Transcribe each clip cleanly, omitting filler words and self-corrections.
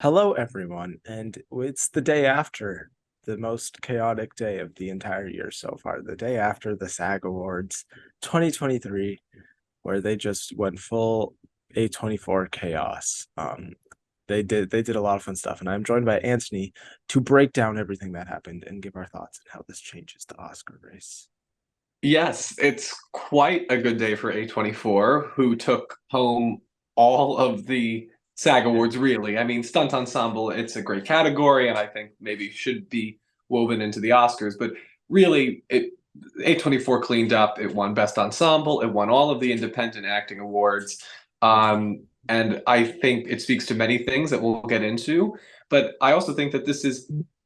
Hello, everyone, and it's the day after the most chaotic day of the entire year so far, the day after the SAG Awards 2023, where they just went full A24 chaos. They did a lot of fun stuff, and I'm joined by Anthony to break down everything that happened and give our thoughts on how this changes the Oscar race. Yes, it's quite a good day for A24, who took home all of the SAG Awards, really. I mean, stunt ensemble, it's a great category, and I think maybe should be woven into the Oscars. But really, A24 cleaned up. It won Best Ensemble. It won all of the Independent Acting Awards. And I think it speaks to many things that we'll get into. But I also think that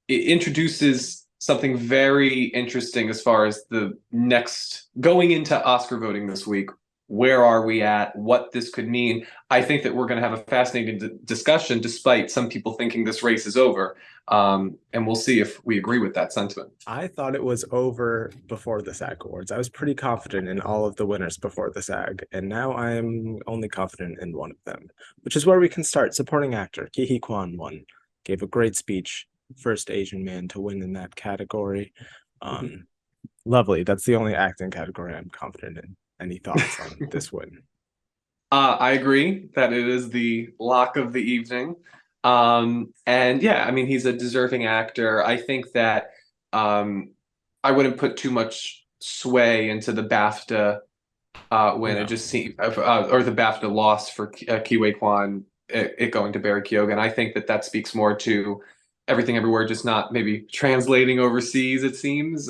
it introduces something very interesting as far as the next going into Oscar voting this week. Where are we at? What this could mean? I think that we're going to have a fascinating discussion, despite some people thinking this race is over. And we'll see if we agree with that sentiment. I thought it was over before the SAG Awards. I was pretty confident in all of the winners before the SAG, and now I'm only confident in one of them, which is where we can start. Supporting actor Ke Huy Quan won, gave a great speech, first Asian man to win in that category. Um, Lovely. That's the only acting category I'm confident in. Any thoughts on this win? I agree that it is the lock of the evening. And yeah, I mean, he's a deserving actor. I think that I wouldn't put too much sway into the BAFTA when it No. just seemed, or the BAFTA loss for Ke Huy Quan, it going to Barry Keoghan. I think that that speaks more to Everything Everywhere, just not maybe translating overseas, it seems.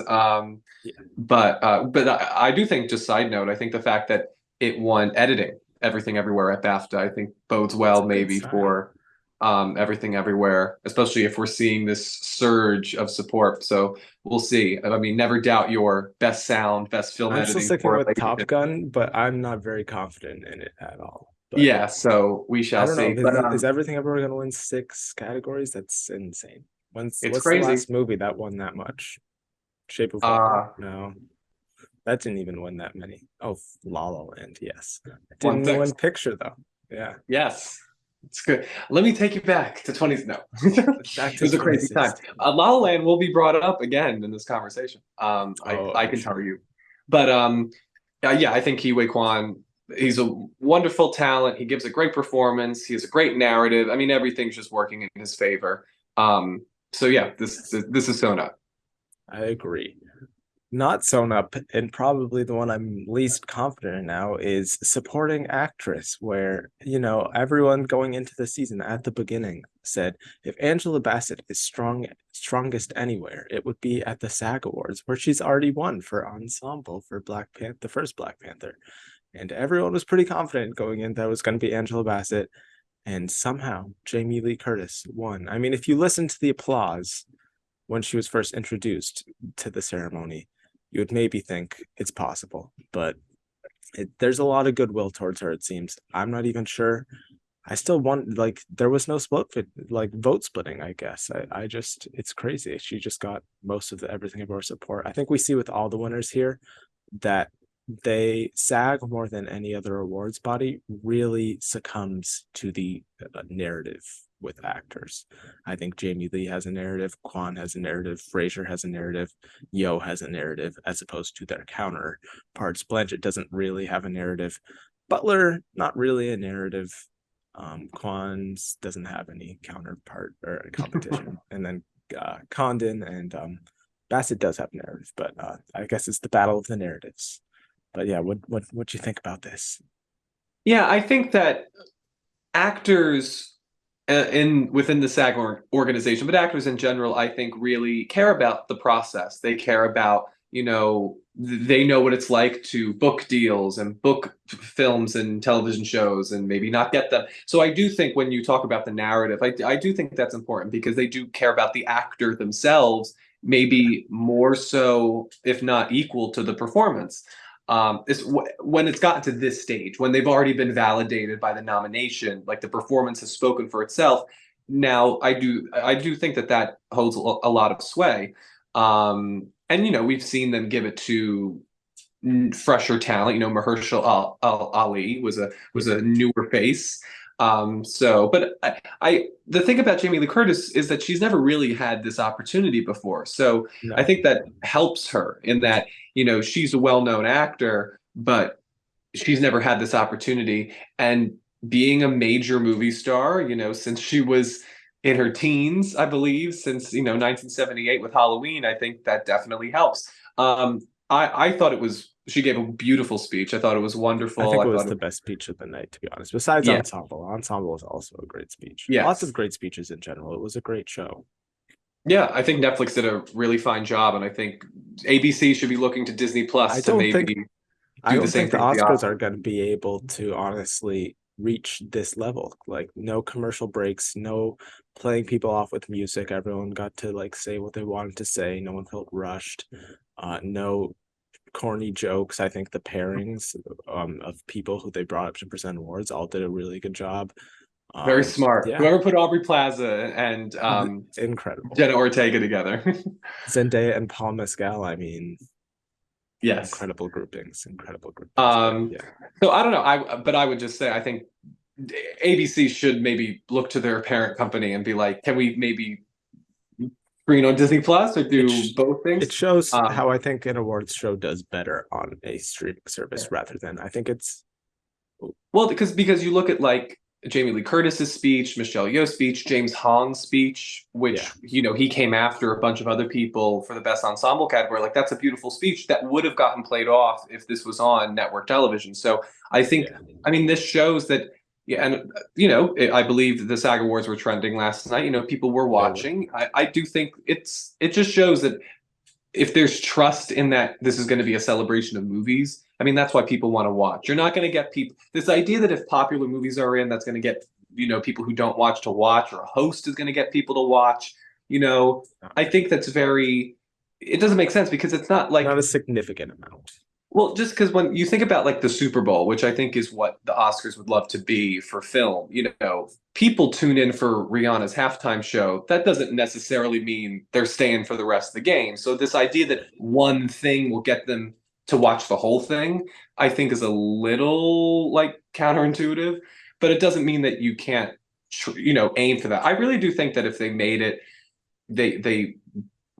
Yeah, But I do think, just side note, I think the fact that it won editing Everything Everywhere at BAFTA, I think bodes that's well a good maybe sign. for Everything Everywhere, especially if we're seeing this surge of support. So we'll see. I mean, never doubt your best sound, best film I'm still editing sticking with Top correlation. Gun, but I'm not very confident in it at all. But Yeah, so we I shall don't know. see. But Is everything ever going to win six categories? That's insane. it's What's the crazy. last movie that won that much? Shape of Water? Uh, No, that didn't even win that many. Oh, La La Land, yes. It One didn't win six. picture though. Yeah, Yes. It's good. Let me take you back to 20s. No, back it to was a crazy time. 2016. La La Land will be brought up again in this conversation. Oh, I I'm can tell sure. you. But yeah, I think Ke Huy Quan, he's a wonderful talent. He gives a great performance. He has a great narrative. I mean, everything's just working in his favor. So yeah, Yes, this is so not. I agree. Not sewn up, and probably the one I'm least confident in now is supporting actress, where, everyone going into the season at the beginning said if Angela Bassett is strongest anywhere, it would be at the SAG Awards, where she's already won for ensemble for Black Panther, the first Black Panther. And everyone was pretty confident going in that it was going to be Angela Bassett, and somehow Jamie Lee Curtis won. I mean, if you listen to the applause when she was first introduced to the ceremony, you would maybe think it's possible, but there's a lot of goodwill towards her. It seems. I'm not even sure. I still want there was no vote splitting. I guess I just it's crazy. She just got most of the everything of our support. I think we see with all the winners here that they SAG more than any other awards body really succumbs to the narrative with actors. I think Jamie Lee has a narrative, Kwan has a narrative, Fraser has a narrative, Yo has a narrative, as opposed to their counterparts. Blanchett doesn't really have a narrative. Butler, not really a narrative. Kwan's doesn't have any counterpart or competition. And then Condon and Bassett does have narrative, but I guess it's the battle of the narratives. But yeah, what you think about this? Yeah, I think that actors in within the SAG organization, but actors in general, I think really care about the process. They care about, they know what it's like to book deals and book films and television shows and maybe not get them. So I do think when you talk about the narrative, I do think that's important because they do care about the actor themselves, maybe more so, if not equal to the performance. Is when it's gotten to this stage, when they've already been validated by the nomination, like the performance has spoken for itself. Now, I do think that that holds a lot of sway. And we've seen them give it to fresher talent. Mahershala Ali was a Yeah, newer face. But the thing about Jamie Lee Curtis is that she's never really had this opportunity before. So I No, think that helps her in that, she's a well-known actor, but she's never had this opportunity. And being a major movie star, since she was in her teens, I believe, since, 1978 with Halloween, I think that definitely helps. I thought she gave a beautiful speech. I thought it was I wonderful. think I it was thought the best speech of the night, to be honest. Besides yeah, Ensemble, Ensemble was also a great speech. Lots of yes. great speeches in general. It was a great show. Yeah, I think Netflix did a really fine job, and I think ABC should be looking to Disney I Plus to don't think maybe I do the don't same think the thing with the Oscars are Oscars. going to be able to honestly reach this level. Like no commercial breaks, no playing people off with music. Everyone got to like say what they wanted to say. No one felt rushed. No corny jokes. I think the pairings of people who they brought up to present awards all did a really good job. Very smart. Yeah, Whoever put Aubrey Plaza and incredible. Jenna Ortega together. Zendaya and Paul Mescal. I mean, Yes. incredible groupings. But Um, yeah, so I don't know. But I would just say I think ABC should maybe look to their parent company and be like, can we maybe screen on Disney Plus or it do sh- both it things? shows Um, how I think an awards show does better on a streaming yeah. service rather than I think it's Well, because you look at like Jamie Lee Curtis's speech, Michelle Yeoh's speech, James Hahn's speech, yeah, which he came after a bunch of other people for the best ensemble category. Like that's a beautiful speech that would have gotten played off if this was on network television. So I think, yeah, I mean, this shows that. Yeah, and I believe the SAG Awards were trending last night. People were they were. watching. I do think it just shows that if there's trust in that this is going to be a celebration of movies, I mean, that's why people want to watch. You're not going to get people, this idea that if popular movies are in, that's going to get, people who don't watch to watch, or a host is going to get people to watch. You know, I think that's it doesn't make sense because it's not Not like, a significant amount. well, just because when you think about like the Super Bowl, which I think is what the Oscars would love to be for film, people tune in for Rihanna's halftime show. That doesn't necessarily mean they're staying for the rest of the game. So this idea that one thing will get them to watch the whole thing, I think is a little like counterintuitive, but it doesn't mean that you can't, aim for that. I really do think that if they made it, they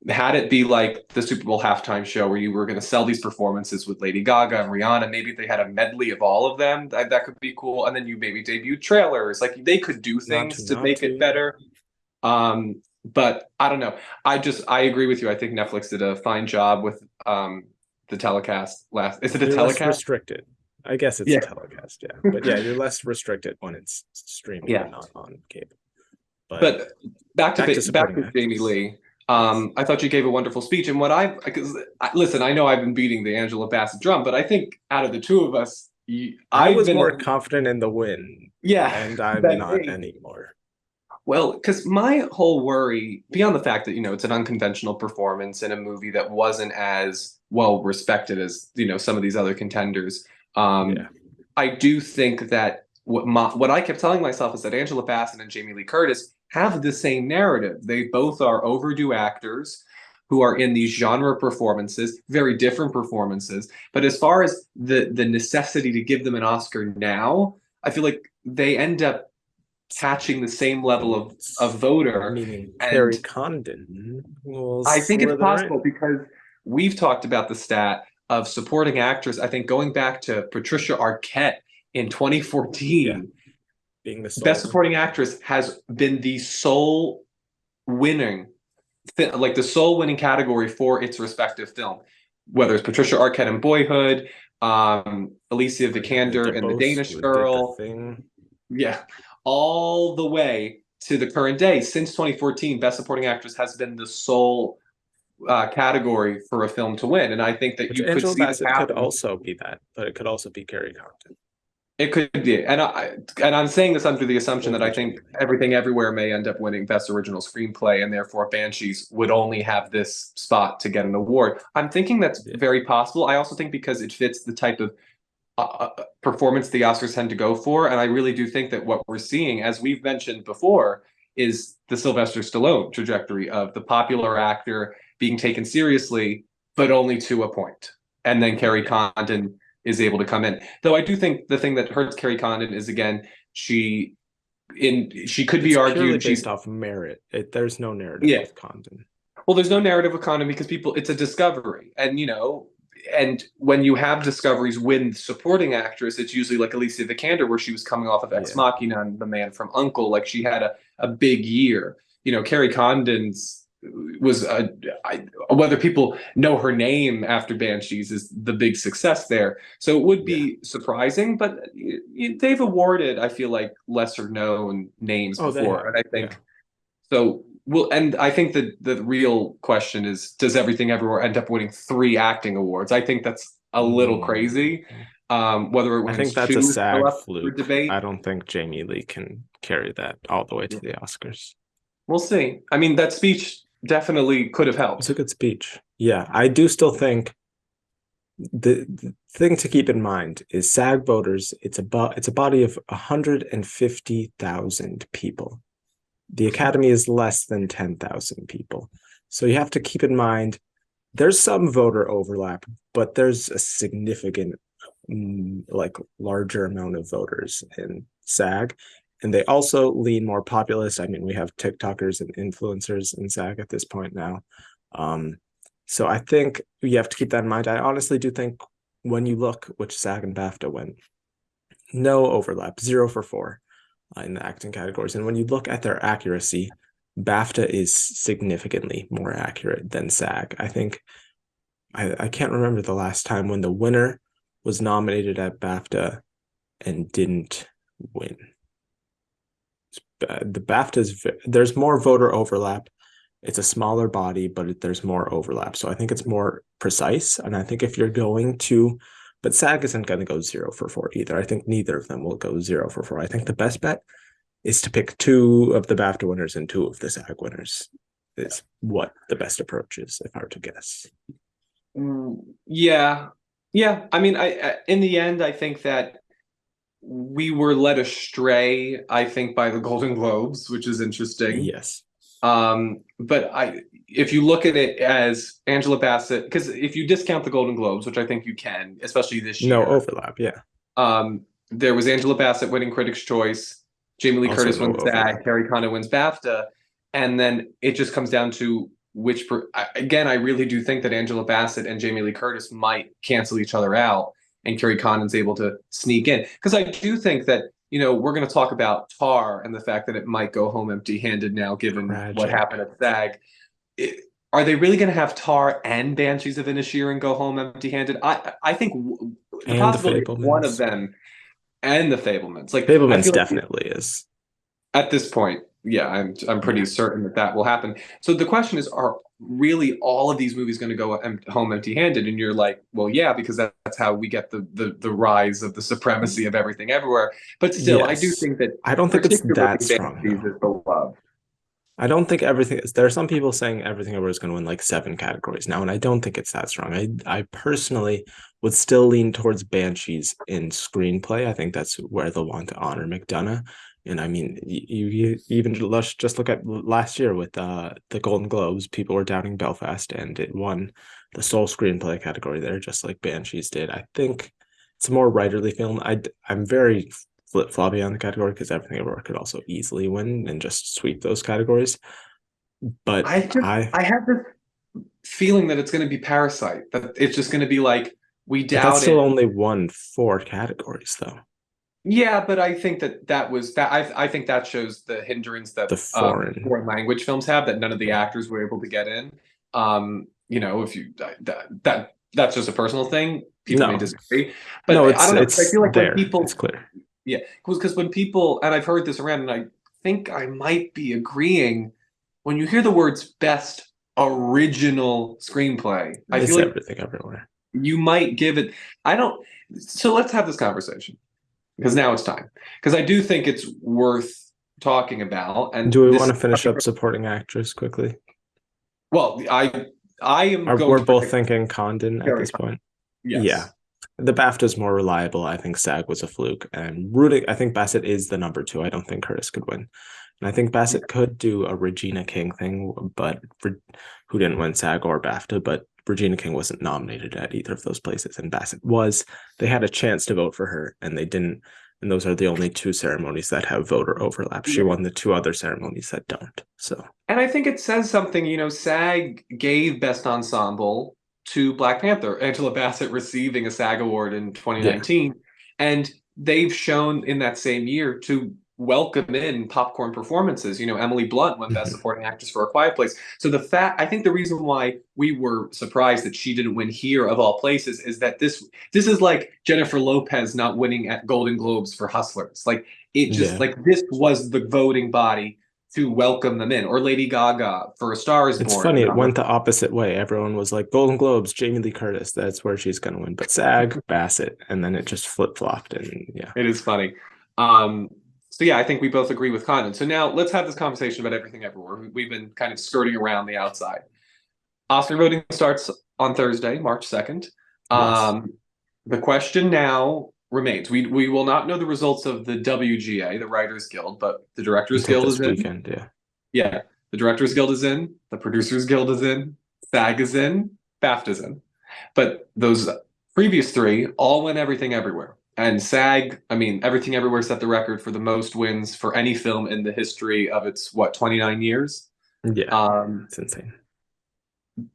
had it be like the Super Bowl halftime show where you were going to sell these performances with Lady Gaga and Rihanna. Maybe they had a medley of all of them. That could be cool. And then you maybe debut trailers. Like they could do things to Not make it to. better. But I don't know. I agree with you. I think Netflix did a fine job with the telecast last. Is it a You're less telecast? restricted. I guess it's a Yeah. telecast, yeah. But yeah, you're less restricted when it's streaming Yeah. and not on cable. But But back to back to back supporting to Jamie actress. Lee. Yes. I thought you gave a wonderful speech, and because listen, I know I've been beating the Angela Bassett drum, but I think out of the two of us, I I've was been, more confident in the win, yeah, and I'm than not me. anymore. Well, because my whole worry, beyond the fact that it's an unconventional performance in a movie that wasn't as well respected as some of these other contenders, um, Yeah. I do think that what I kept telling myself is that Angela Bassett and Jamie Lee Curtis have the same narrative. They both are overdue actors who are in these genre performances, very different performances. But as far as the necessity to give them an Oscar now, I feel like they end up catching the same level of voter. Meaning And Carrie Condon will I think it's slither possible in. because we've talked about the stat of supporting actress. I think going back to Patricia Arquette in Yeah, 2014, being the Best sole winner. Supporting Actress has been the sole winning, like the sole winning category for its respective film. Whether it's Patricia Arquette in Boyhood, Alicia Mariana Vikander in The DeBose, Danish who did the Girl, thing. yeah, all the way to the current day. Since 2014, Best Supporting Actress has been the sole category for a film to win, and I think that Which you could Angela see this Bassett could happen. also be that, but it could also be Carrie Condon It could be, and I'm saying this under the assumption that over I think Jamie Lee. Everything Everywhere may end up winning Best Original Screenplay, and therefore Banshees would only have this spot to get an award. I'm thinking that's Yeah, very possible. I also think because it fits the type of performance the Oscars tend to go for, and I really do think that what we're seeing, as we've mentioned before, is the Sylvester Stallone trajectory of the popular actor being taken seriously, but only to a point, and then Carrie yeah, Condon is able to come in. Though I do think the thing that hurts Carrie Condon is again she she could be It's purely argued based she's off merit. There's no narrative yeah. with Condon. Well, there's no narrative economy because people, it's a discovery. And, and when you have discoveries with supporting actress, it's usually like Alicia Vikander, where she was coming off of Ex Yeah. Machina and The Man from U.N.C.L.E. Like she had a big year. Carrie Condon's was whether people know her name after Banshees is the big success there. So it would Yeah. be surprising, but they've awarded, I feel like, lesser known names Oh, they before. have. And I Yeah. think so. Well, and I think that the real question is, does Everything Everywhere end up winning 3 acting awards? I think that's a little Mm. crazy. Whether it I wins think that's 2 a is still SAG up for fluke. I debate. don't think Jamie Lee can carry that all the way to Yeah. the Oscars. We'll see. I mean, that speech definitely could have It's a helped. good speech. Yeah, I do still think the thing to keep in mind is SAG voters, it's a body of 150,000 people. The Academy is less than 10,000 people. So you have to keep in mind there's some voter overlap, but there's a significant like larger amount of voters in SAG. And they also lean more populist. I mean, we have TikTokers and influencers in SAG at this point now. Um, so I think you have to keep that in mind. I honestly do think when you look which SAG and BAFTA went, no overlap, 0 for 4 in the acting categories. And when you look at their accuracy, BAFTA is significantly more accurate than SAG. I think I can't remember the last time when the winner was nominated at BAFTA and didn't win. The BAFTAs, there's more voter overlap. It's a smaller body, but there's more overlap. So I think it's more precise. And I think if you're going to, but SAG isn't going to go 0 for 4 either. I think neither of them will go 0 for 4. I think the best bet is to pick 2 of the BAFTA winners and 2 of the SAG winners, is what the best approach is, if I were to guess. Yeah. Yeah. I mean, in the end, I think that we were led astray, I think, by the Golden Globes, which is interesting. Yes. But if you look at it as Angela Bassett, because if you discount the Golden Globes, which I think you can, especially this No year, overlap. Yeah. there was Angela Bassett winning Critics' Choice, Jamie Lee Also Curtis no wins SAG, overlap. Carrie Condon wins BAFTA, and then it just comes down to again, I really do think that Angela Bassett and Jamie Lee Curtis might cancel each other out, and Carrie Condon's able to sneak in. Because I do think that, we're going to talk about Tar and the fact that it might go home empty-handed now, given what Tragic. happened at SAG. Are they really going to have Tar and Banshees of Inisherin go home empty-handed? I think the And the possibility of one of Fablemans. them and the Fablemans. Like, I Fablemans feel like definitely is. at this point, yeah, I'm pretty Yeah. certain that that will happen. So the question is, are really all of these movies going to go home empty-handed? And you're like, well, yeah, because that's how we get the rise of the supremacy of Everything Everywhere. But still, I do Yes. think that I don't think it's particularly that strong Banshees though. is beloved. I don't think everything there are some people saying everything everywhere is going to win like 7 categories now, and I don't think it's that strong. I personally would still lean towards Banshees in screenplay. I think that's where they'll want to honor McDonough. And I mean, you even just look at last year with the Golden Globes, people were doubting Belfast, and it won the sole screenplay category there, just like Banshees did. I think it's a more writerly film. I'm very flip-floppy on the category because everything everywhere could also easily win and just sweep those categories. But I have this feeling that it's going to be Parasite. That it's just going to be like, we but that's doubt still it. only won 4 categories though. Yeah, but I think that was that. I think that shows the hindrance that The foreign, foreign language films have, that none of the yeah, actors were able to get in. If you that's just a personal thing. People may no, disagree, but no, I don't know. I it's feel like when there, it's people, clear. yeah, because when people, and I've heard this around, and I think I might be agreeing. When you hear the words "best original screenplay," I feel It's like everything everywhere. you might give it. I don't. So let's have this conversation, because now it's time. Because I do think it's worth talking about, and Do we this want is to finish up supporting actress quickly? well, I am going We're to both predict thinking Condon at Carrie this Condon. point. Yeah. Yes. The BAFTA's more reliable. I think SAG was a fluke. And rooting, I think Bassett is the number 2. I don't think Curtis could win. And I think Bassett could do a Regina King thing, but who didn't win SAG or BAFTA, but Regina King wasn't nominated at either of those places, and Bassett was. They had a chance to vote for her, and they didn't. And those are the only two ceremonies that have voter overlap. She Yeah. won the two other ceremonies that don't. So And I think it says something, SAG gave Best Ensemble to Black Panther, Angela Bassett receiving a SAG award in yeah, 2019. And they've shown in that same year to welcome in popcorn performances. Emily Blunt won Best mhm. Supporting Actress for A Quiet Place. So I think the reason why we were surprised that she didn't win here of all places is that this is like Jennifer Lopez not winning at Golden Globes for Hustlers. Like it just Yeah. like this was the voting body to welcome them in, or Lady Gaga for A Star Is It's Born. funny, it went the opposite way. Everyone was like, Golden Globes, Jamie Lee Curtis, that's where she's gonna win. But SAG, Bassett, and then it just flip-flopped and yeah. It is funny. Um, so yeah, I think we both agree with Condon. So now let's have this conversation about everything everywhere. We've been kind of skirting around the outside. Oscar voting starts on Thursday, March 2nd. Yes. The question now remains. We will not know the results of the WGA, the Writers Guild, but the Directors Until Guild is this in. weekend, yeah. Yeah, the Directors Guild is in. The Producers Guild is in. SAG is in. BAFTA's in. But those previous three all win Everything Everywhere. And SAG, I mean, Everything Everywhere set the record for the most wins for any film in the history of its, 29 years? Yeah, Um, it's insane.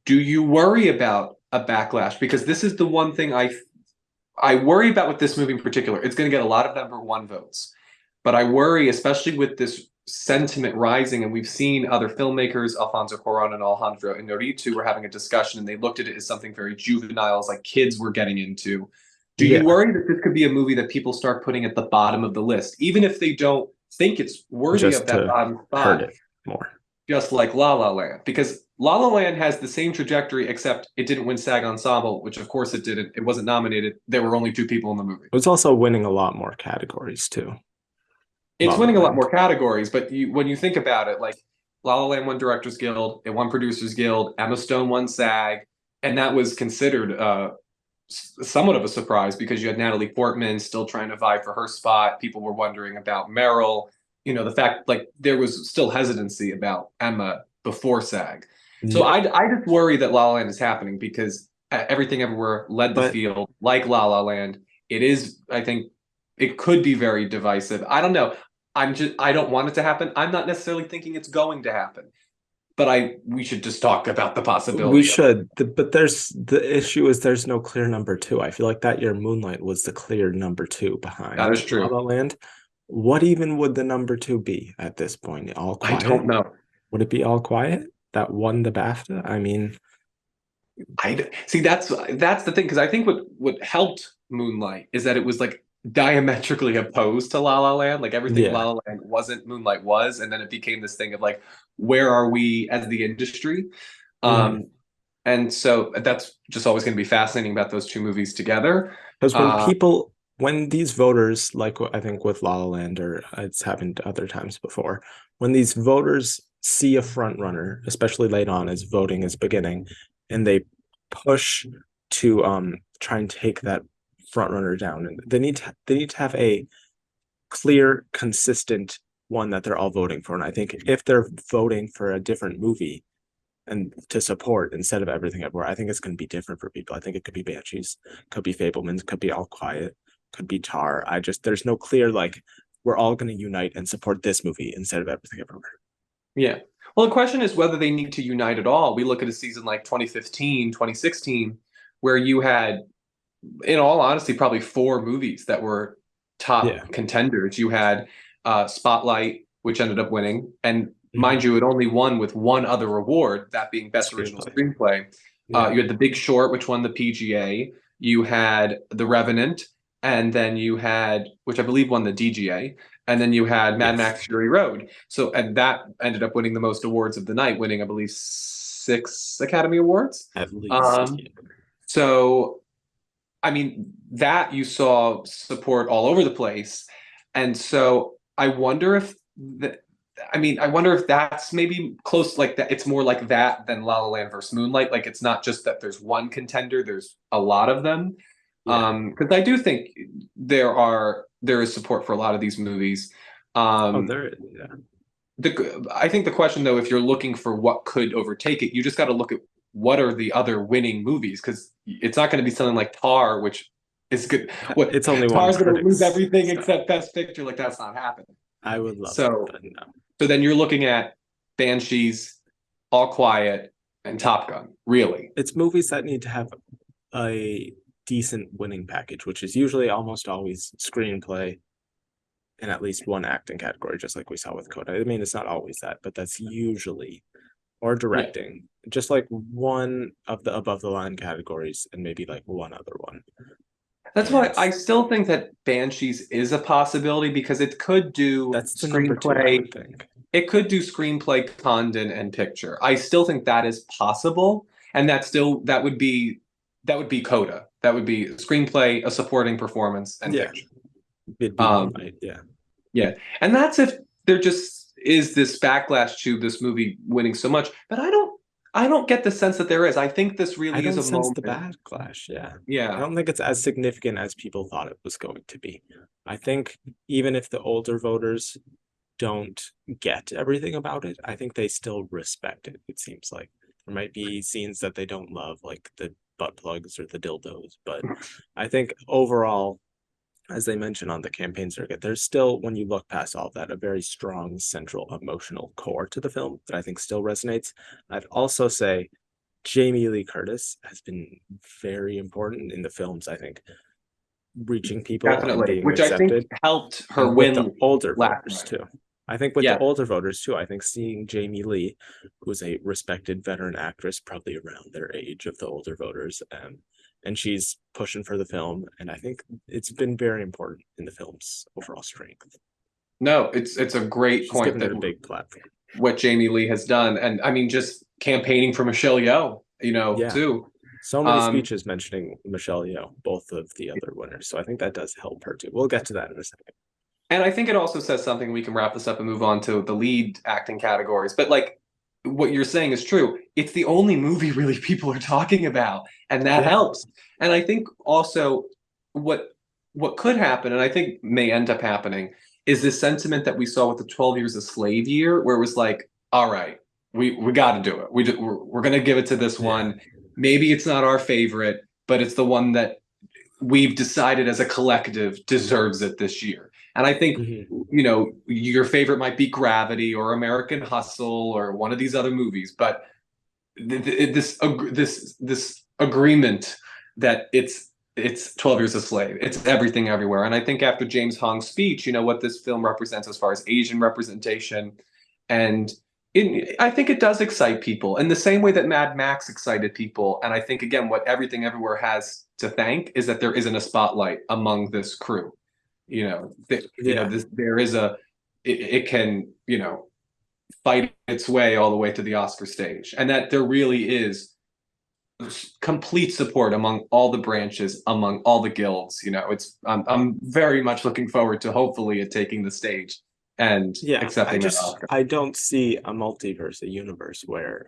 do you worry about a backlash? Because this is the one thing I worry about with this movie in particular. It's going to get a lot of number one votes. But I worry, especially with this sentiment rising, and we've seen other filmmakers, Alfonso Cuarón and Alejandro Inarritu, were having a discussion, and they looked at it as something very juvenile, as like kids were getting into. Do you Yeah, worry that this could be a movie that people start putting at the bottom of the list, even if they don't think it's worthy of just that to bottom hurt spot, it more. just like La La Land? Because La La Land has the same trajectory, except it didn't win SAG Ensemble, which of course it didn't. It wasn't nominated. There were only two people in the movie. It was also winning a lot more categories too. La It's La winning a lot Land. more categories, but when you think about it, like La La Land won Directors Guild, it won Producers Guild, Emma Stone won SAG, and that was considered somewhat of a surprise because you had Natalie Portman still trying to vie for her spot. People were wondering about Meryl. The fact like there was still hesitancy about Emma before SAG. So Yeah, I just worry that La La Land is happening because Everything Everywhere led the but field like La La Land. It is, I think, it could be very divisive. I don't know. I don't want it to happen. I'm not necessarily thinking it's going to happen, but we should just talk about the we possibility of it. should. But the issue is there's no clear number two. I feel like that year Moonlight was the clear number two That behind is La true. La Land. What even would the number two be at this point? All I Quiet? don't know. Would it be All Quiet that won the BAFTA? I mean, I see. That's the thing because I think what helped Moonlight is that it was like diametrically opposed to La La Land. Like everything yeah, La La Land wasn't, Moonlight was, and then it became this thing of like, where are we as the industry? mhm. Um, and so that's just always going to be fascinating about those two movies together. Because Uh, when these voters, like I think with La La Land, or it's happened other times before, when these voters see a front runner, especially late on as voting is beginning, and they push to try and take that front runner down, and they need to have a clear, consistent one that they're all voting for. And I think if they're voting for a different movie and to support instead of Everything Everywhere, I think it's going to be different for people. I think it could be Banshees, could be Fablemans, could be All Quiet, could be Tar. There's no clear like we're all going to unite and support this movie instead of Everything Everywhere. yeah. Well, the question is whether they need to unite at all. We look at a season like 2015, 2016, where you had, in all honesty, probably four movies that were Yeah. top contenders. You had Spotlight, which ended up winning, and mind Mhm. you, it only won with one other award, that being Best Original Screenplay. Screenplay. Yeah. You had The Big Short, which won the PGA. You had The Revenant, and then you had, which I believe won the DGA, and then you had Mad Yes. Max Fury Road. So, and that ended up winning the most awards of the night, winning, I believe, 6 Academy Awards. At least. Um, Yeah. so I mean, that you saw support all over the place. And so I wonder if I wonder if that's maybe close like that. It's more like that than La La Land versus Moonlight. Like it's not just that there's one contender, there's a lot of them. Yeah. Because I do think there is support for a lot of these movies. Oh, Um, there. Yeah. I think the question though, if you're looking for what could overtake it, you just got to look at what are the other winning movies because it's not going to be something like Tar, which is good. What It's only won Tara's gonna lose critics everything stuff. except Best Picture? Like that's not happening. I would love it, So but no. so then you're looking at Banshees, All Quiet, and Top Gun. Really? It's movies that need to have a decent winning package, which is usually almost always screenplay and at least one acting category, just like we saw with Coda. I mean, it's not always that, but that's usually, or Yeah. directing, just like one of the above the line categories and maybe like one other one. That's why And I still think that Banshees is a possibility because it could do that's the number two, I screenplay. would think. It could do screenplay, condon, and picture. I still think that is possible, and that would be Coda. That would be screenplay, a supporting performance, and Yeah, picture. it'd be Um, Moonlight. Yeah. yeah, and that's if there just is this backlash to this movie winning so much. But I don't get the sense that there is. I think this I really is don't a sense the moment. backlash. Yeah. I Yeah, don't think it's as significant as people thought it was going to be. I think even if the older voters don't get everything about it, I think they still respect it. It seems like there might be scenes that they don't love, like the butt plugs or the dildos, but I think overall, as they mentioned on the campaign circuit, there's still, when you look past all of that, a very strong central emotional core to the film that I think still resonates. I'd also say Jamie Lee Curtis has been very important in the films, I think, reaching people and definitely. being Which I think accepted, helped her and with the win older last voters night. too. I think with the Yeah, older voters too, I think seeing Jamie Lee, who's a respected veteran actress, probably around their age of the older voters, and she's pushing for the film, and I think it's been very important in the film's overall strength. no, it's a great She's point given that it a big platform. what Jamie Lee has done, and I mean just campaigning for Michelle Yeoh, Yeah, too. so many Um, speeches mentioning Michelle Yeoh, both of the other winners. So I think that does help her too. We'll get to that in a second. and I think it also says something. We can wrap this up and move on to the lead acting categories. But like what you're saying is true. It's the only movie really people are talking about, and that Yeah. helps. And I think also what what could happen, and I think may end up happening, is this sentiment that we saw with the 12 Years a Slave year, where it was like, all right, we got to do it. We're going to give it to this Yeah. one. Maybe it's not our favorite, but it's the one that we've decided as a collective deserves it this year. And I think, Mhm. your favorite might be Gravity or American Hustle or one of these other movies, but this agreement that it's 12 Years a Slave. It's everything everywhere. And I think after James Hong's speech, what this film represents as far as Asian representation. And I think it does excite people in the same way that Mad Max excited people. And I think, again, what Everything Everywhere has to thank is that there isn't a spotlight among this crew. Yeah. There is it can, fight its way all the way to the Oscar stage. And that there really is complete support among all the branches, among all the guilds. I'm very much looking forward to hopefully it taking the stage and Yeah. accepting that Oscar. I don't see a multiverse, a universe where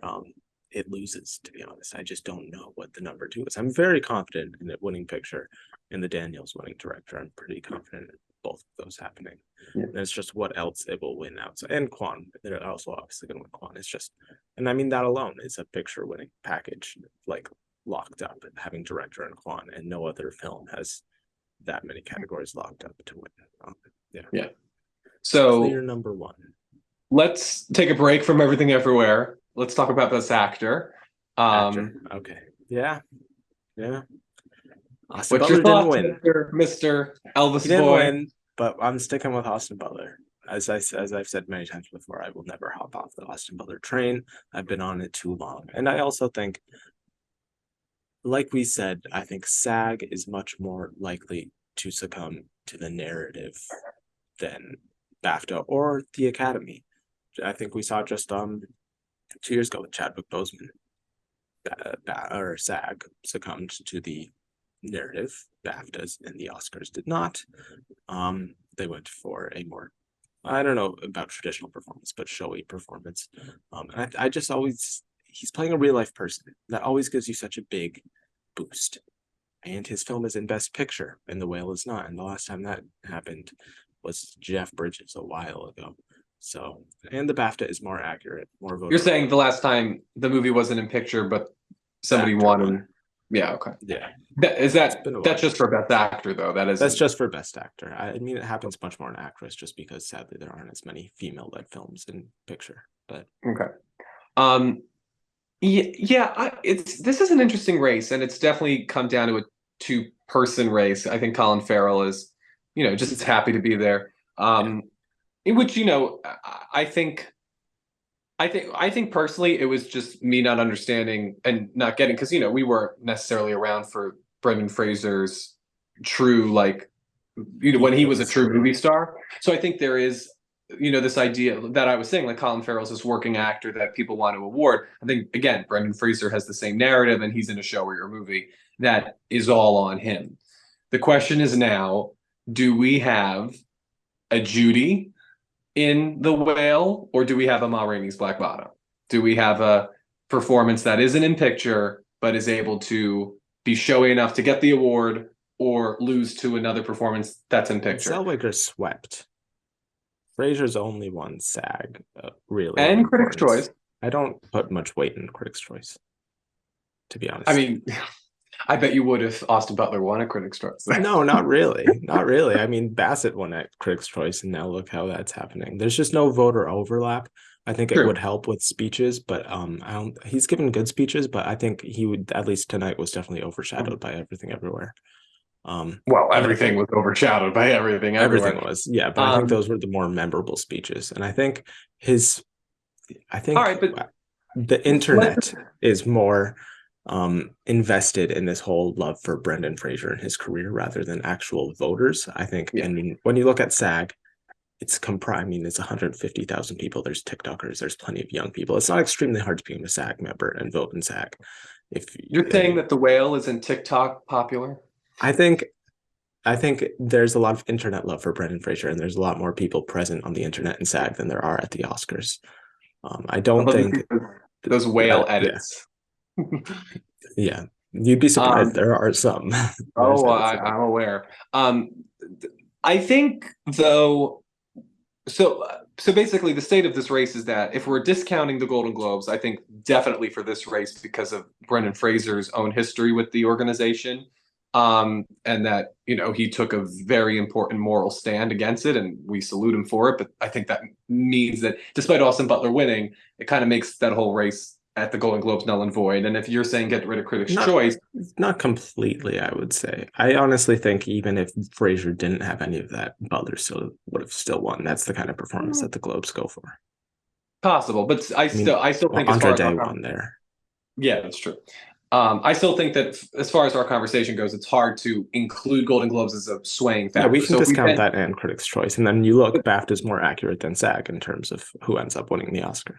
it loses, to be honest. I just don't know what the number two is. I'm very confident in it winning picture and the Daniels winning director. I'm pretty confident in both of those happening. Yeah. And it's just what else it will win outside. And Quan, they're also obviously going to win Quan. It's just, and I mean, that alone is a picture winning package, like locked up, having director and Quan, and no other film has that many categories locked up to win. Yeah. Yeah. Clear So number one. let's take a break from Everything Everywhere. Let's talk about Best Actor. Actor. Okay. Yeah. Yeah. Austin What's your Butler didn't thoughts, win. Mr. He Elvis didn't boy? win, but I'm sticking with Austin Butler. As I've said many times before, I will never hop off the Austin Butler train. I've been on it too long. And I also think, like we said, I think SAG is much more likely to succumb to the narrative than BAFTA or the Academy. I think we saw just 2 years ago with Chadwick Boseman, or SAG succumbed to the narrative. BAFTAs and the Oscars did not. They went for a more, I don't know about traditional performance, but showy performance. And I just always, he's playing a real life person. That always gives you such a big boost. And his film is in Best Picture, and The Whale is not. And the last time that happened was Jeff Bridges a while ago. So, and the BAFTA is more accurate, more voter. You're saying the last time the movie wasn't in picture, but The somebody actor won. won. Yeah, okay. Yeah, Is it's been a while. that's just for best actor though? That's just for best actor. I mean, it happens much more in actress, just because sadly there aren't as many female-led films in picture. But okay. Um, yeah, it's this is an interesting race, and it's definitely come down to a two-person race. I think Colin Farrell is, just happy to be there. yeah, In which, I think personally it was just me not understanding and not getting, because we weren't necessarily around for Brendan Fraser's true, like, when he was a true movie star. So I think there is, this idea that I was saying, like Colin Farrell's this working actor that people want to award. I think again, Brendan Fraser has the same narrative, and he's in a show or a movie that is all on him. The question is now, do we have a Judy in The Whale, or do we have a Ma Rainey's Black Bottom? Do we have a performance that isn't in picture but is able to be showy enough to get the award, or lose to another performance that's in picture? Zellweger swept. Fraser's only won SAG, really. And Critics' Choice. I don't put much weight in Critics' Choice, to be honest. I mean, I bet you would if Austin Butler won a Critics' Choice. No, not really. Not really. I mean, Bassett won at Critics' Choice, and now look how that's happening. There's just no voter overlap. I think it would help with speeches, but I don't. He's given good speeches, but I think he would, at least tonight, was definitely overshadowed by Everything Everywhere. Well, everything was overshadowed by Everything Everywhere. Everything was, yeah, but I think those were the more memorable speeches, and I think all right, but the internet is more invested in this whole love for Brendan Fraser and his career rather than actual voters. I think, I mean, when you look at SAG, it's comprised. I mean, it's 150,000 people. There's TikTokers. There's plenty of young people. It's not extremely hard to become a SAG member and vote in SAG. If you're saying that The Whale isn't TikTok popular, I think there's a lot of internet love for Brendan Fraser, and there's a lot more people present on the internet in SAG than there are at the Oscars. I don't think those whale edits. Yeah, you'd be surprised. There are some. I'm aware. I think though. So basically, the state of this race is that if we're discounting the Golden Globes, I think definitely for this race, because of Brendan Fraser's own history with the organization, and that he took a very important moral stand against it, and we salute him for it. But I think that means that despite Austin Butler winning, it kind of makes that whole race at the Golden Globes null and void. And if you're saying get rid of Critics' Choice, not completely, I would say. I honestly think even if Fraser didn't have any of that, Butler still would have still won. That's the kind of performance that the Globes go for. Possible, but I still think Andre Day won there. Yeah, that's true. I still think that as far as our conversation goes, it's hard to include Golden Globes as a swaying factor. Yeah, we can discount that and Critics' Choice, and then you look, BAFTA is more accurate than SAG in terms of who ends up winning the Oscar.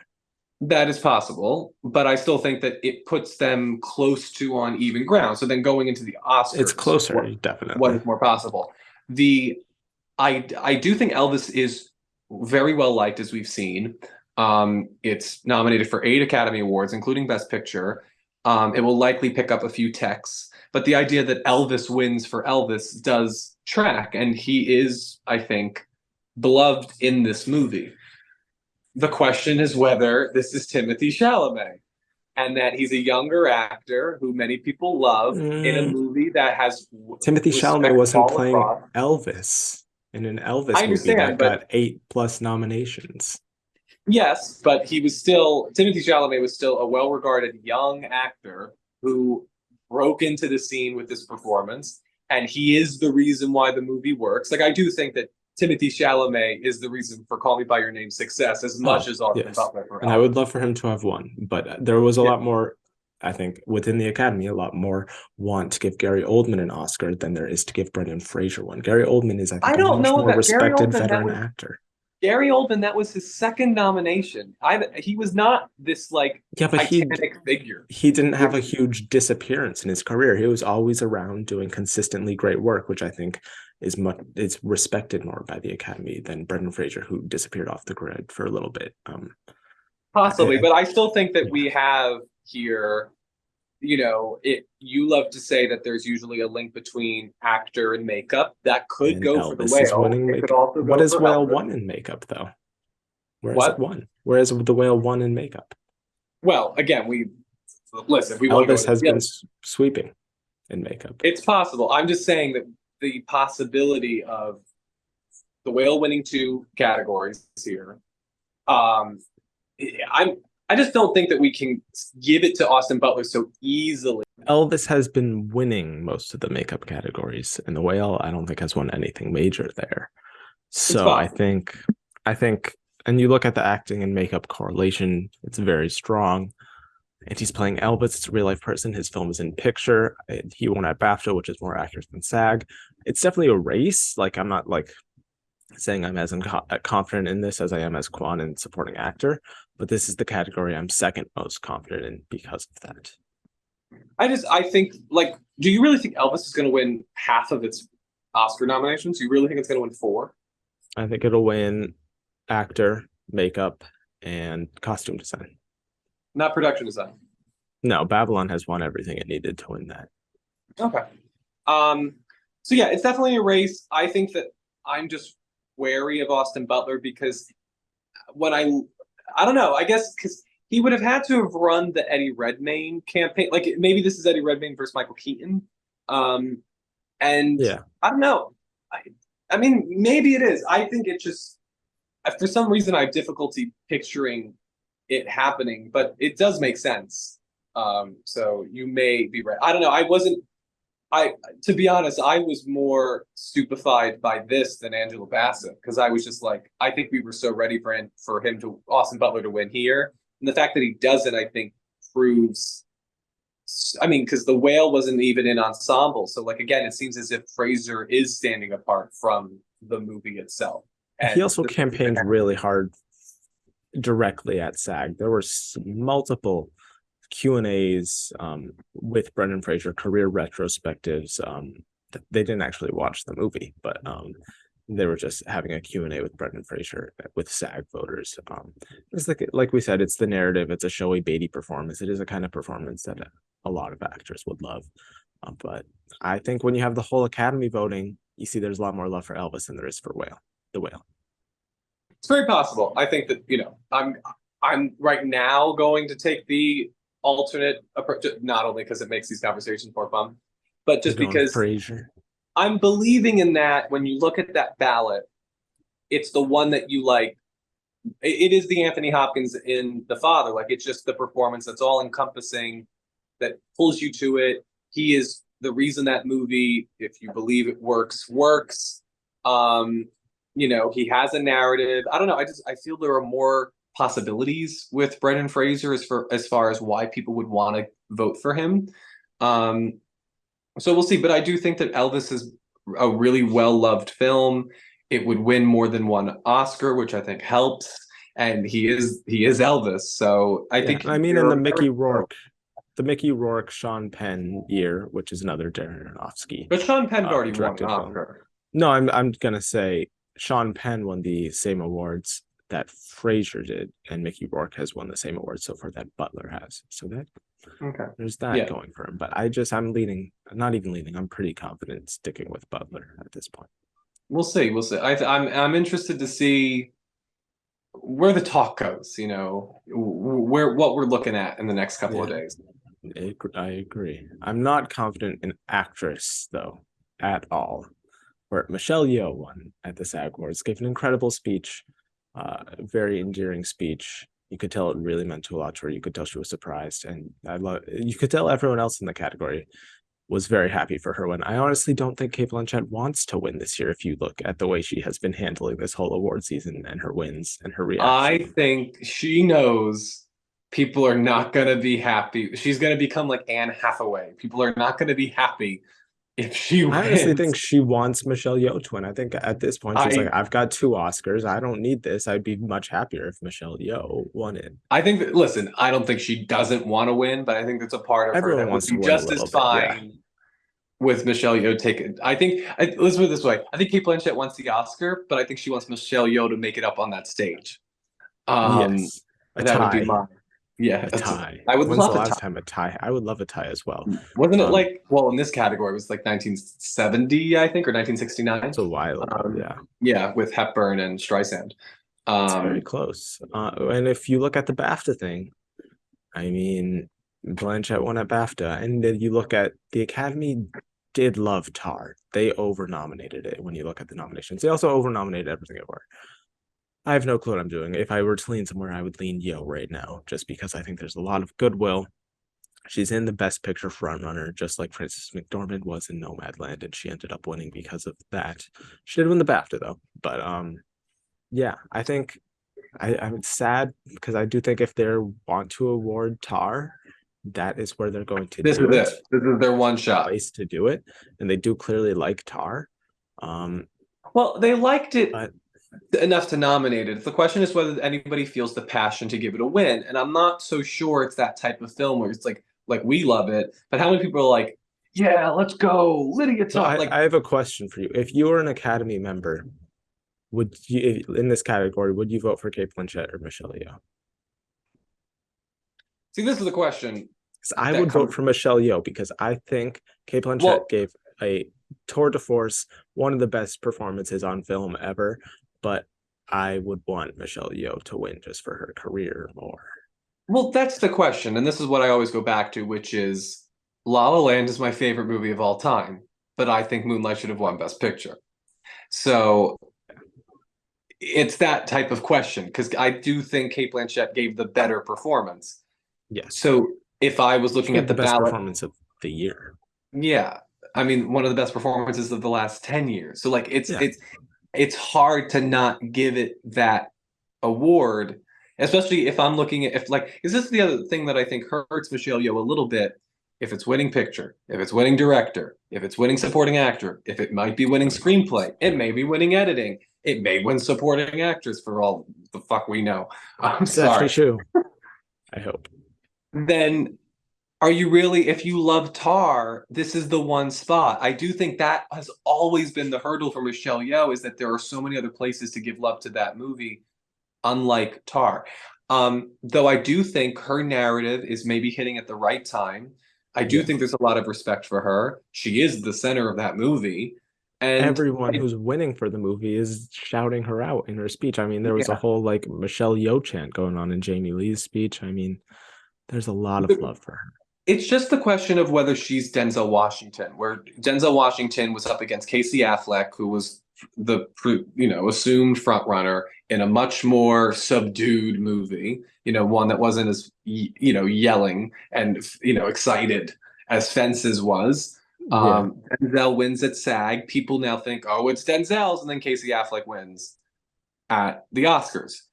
That is possible, but I still think that it puts them close to on even ground. So then going into the Oscars, it's closer, definitely. What is more possible? I do think Elvis is very well liked, as we've seen. It's nominated for 8 Academy Awards, including Best Picture. It will likely pick up a few techs, but the idea that Elvis wins for Elvis does track, and he is, I think, beloved in this movie. The question is whether this is Timothée Chalamet, and that he's a younger actor who many people love in a movie that has Timothée Chalamet wasn't playing Elvis in an Elvis movie that got 8+ nominations. Yes, but Timothée Chalamet was still a well-regarded young actor who broke into the scene with this performance, and he is the reason why the movie works. Like, I do think that Timothée Chalamet is the reason for Call Me by Your Name's success as much as Austin Butler. And I would love for him to have won, but there was a lot more, I think, within the Academy, a lot more want to give Gary Oldman an Oscar than there is to give Brendan Fraser one. Gary Oldman is, I think, a much more respected veteran actor. Gary Oldman, that was his second nomination. He was not this Titanic figure. He didn't have a huge disappearance in his career. He was always around doing consistently great work, which I think is respected more by the Academy than Brendan Fraser, who disappeared off the grid for a little bit. Possibly, but I still think that we have here, you love to say that there's usually a link between actor and makeup. That could go for The Whale. What has Whale won in makeup, though? Where has it won? Whereas The Whale won in makeup? Well, again, Elvis has been sweeping. in makeup. It's possible. I'm just saying that the possibility of the whale winning two categories here. Um, I'm I just don't think that we can give it to Austin Butler so easily. Elvis has been winning most of the makeup categories, and the whale I don't think has won anything major there. It's So possible. I think, and you look at the acting and makeup correlation, it's very strong. And he's playing Elvis. It's a real life person. His film is in picture. He won at BAFTA, which is more accurate than SAG. It's definitely a race. Like I'm not like saying I'm as confident in this as I am as Quan in supporting actor, but this is the category I'm second most confident in because of that. I think like, do you really think Elvis is going to win half of its Oscar nominations? You really think it's going to win four? I think it'll win actor, makeup, and costume design. Not production design. No, Babylon has won everything it needed to win that. Okay. Um, so yeah, it's definitely a race. I think that I'm just wary of Austin Butler because when I don't know, I guess because he would have had to have run the Eddie Redmayne campaign. Like maybe this is Eddie Redmayne versus Michael Keaton. Um, and Yeah. I don't know. I, I mean, maybe it is. I think it just for some reason I have difficulty picturing it happening, but it does make sense. So you may be right. I don't know. I wasn't. I To be honest, I was more stupefied by this than Angela Bassett because I was just like, I think we were so ready for him to Austin Butler to win here, and the fact that he doesn't, I think, proves. I mean, because the whale wasn't even in ensemble, so like again, it seems as if Fraser is standing apart from the movie itself. He And also campaigned really hard directly at SAG. There were multiple Q&As with Brendan Fraser, career retrospectives. They didn't actually watch the movie, but they were just having a Q&A with Brendan Fraser with SAG voters. It's like we said, it's the narrative. It's a showy Beatty performance. It is a kind of performance that a lot of actors would love. But I think when you have the whole Academy voting, you see there's a lot more love for Elvis than there is for the whale. it's very possible. I think that I'm right now going to take the alternate approach, not only because it makes these conversations more fun, but You're just going because Fraser. I'm believing in that. When you look at that ballot, it's the one that you like. It is the Anthony Hopkins in The Father. Like it's just the performance that's all encompassing, that pulls you to it. He is the reason that movie, if you believe it works. Um, he has a narrative. I don't know. I feel there are more possibilities with Brendan Fraser as far as why people would want to vote for him. Um, so we'll see. But I do think that Elvis is a really well loved film. It would win more than one Oscar, which I think helps. And he is Elvis. So I Yeah, think I mean, in you're very the Mickey Rourke, Sean Penn year, which is another Darren Aronofsky but Sean Penn already won an directed film. Oscar. No, I'm gonna say Sean Penn won the same awards that Fraser did, and Mickey Rourke has won the same awards so far that Butler has. So that Okay. there's that Yeah. going for him. But I'm leaning, not even leaning. I'm pretty confident sticking with Butler at this point. We'll see. We'll see. I'm interested to see where the talk goes. Where what we're looking at in the next couple of Yeah, days. I agree. I'm not confident in actress though at all. Where Michelle Yeoh won at the SAG Awards, gave an incredible speech, very endearing speech. You could tell it really meant a lot to her. You could tell she was surprised, and you could tell everyone else in the category was very happy for her win. I honestly don't think Cate Blanchett wants to win this year. If you look at the way she has been handling this whole award season and her wins and her I reaction, think she knows people are not going to be happy. She's going to become like Anne Hathaway. People are not going to be happy if she I honestly wins. think she wants Michelle Yeoh to win. I think at this point she's like, I I've got two Oscars. I don't need this. I'd be much happier if Michelle Yeoh won it. I think that, listen, I don't think she doesn't want to win, but I think that's a part of her Everyone that would wants to be win a just as little bit. Yeah. fine with Michelle Yeoh taking. Let's put it this way. I think Kate Blanchett wants the Oscar, but I think she wants Michelle Yeoh to make it up on that stage. Yes. A That would be tie. mine. Yeah, A tie. I would When's the love a last tie. time a tie? I would love a tie as well. Wasn't it like, well, in this category, it was like 1970, I think, or 1969. It's a while ago. Yeah. Yeah, with Hepburn and Streisand. It's very Um, close. And if you look at the BAFTA thing, I mean, Blanchett won at BAFTA, and then you look at the Academy did love Tar. They over nominated it when you look at the nominations. They also over nominated Everything Everywhere. I have no clue what I'm doing. If I were to lean somewhere, I would lean Yo right now, just because I think there's a lot of goodwill. She's in the Best Picture frontrunner, just like Frances McDormand was in Nomadland, and she ended up winning because of that. She did win the BAFTA though, but yeah, I think I'm sad because I do think if they want to award Tar, that is where they're going to This is do it. it. This is their one shot. Place to do it, and they do clearly like Tar. Well, they liked it But enough to nominate it. The question is whether anybody feels the passion to give it a win, and I'm not so sure it's that type of film where it's like we love it, but how many people are like, yeah, let's go, Lydia so Talk, like. I have a question for you. If you were an Academy member, would you in this category would you vote for Kate Blanchett or Michelle Yeoh? See, this is the question I that would vote comes. for Michelle Yeoh because I think Kate Blanchett Well, gave a tour de force, one of the best performances on film ever. But I would want Michelle Yeoh to win just for her career more. well, that's the question, and this is what I always go back to, which is La La Land is my favorite movie of all time, but I think Moonlight should have won Best Picture. So it's that type of question because I do think Kate Blanchett gave the better performance. Yes, So if I was she looking gave at the the best ballot, performance of the year. yeah, I mean one of the best performances of the last 10 years. So like it's Yeah, it's it's hard to not give it that award, especially if I'm looking at if like is this the other thing that I think hurts Michelle Yeoh a little bit? If it's winning picture, if it's winning director, if it's winning supporting actor, if it might be winning screenplay, it may be winning editing, it may win supporting actress for all the fuck we know. I'm it's actually sorry. true. I hope. Then are you really, if you love Tar, this is the one spot. I do think that has always been the hurdle for Michelle Yeoh is that there are so many other places to give love to that movie, unlike Tar. Though I do think her narrative is maybe hitting at the right time. I do Yeah. think there's a lot of respect for her. She is the center of that movie. And Everyone who's winning for the movie is shouting her out in her speech. I mean, there was a yeah, whole like Michelle Yeoh chant going on in Jamie Lee's speech. I mean, there's a lot of love for her. it's just the question of whether she's Denzel Washington, where Denzel Washington was up against Casey Affleck, who was the assumed front runner in a much more subdued movie, one that wasn't as yelling and excited as Fences was. Yeah. Denzel wins at SAG. People now think, oh, it's Denzel's, and then Casey Affleck wins at the Oscars.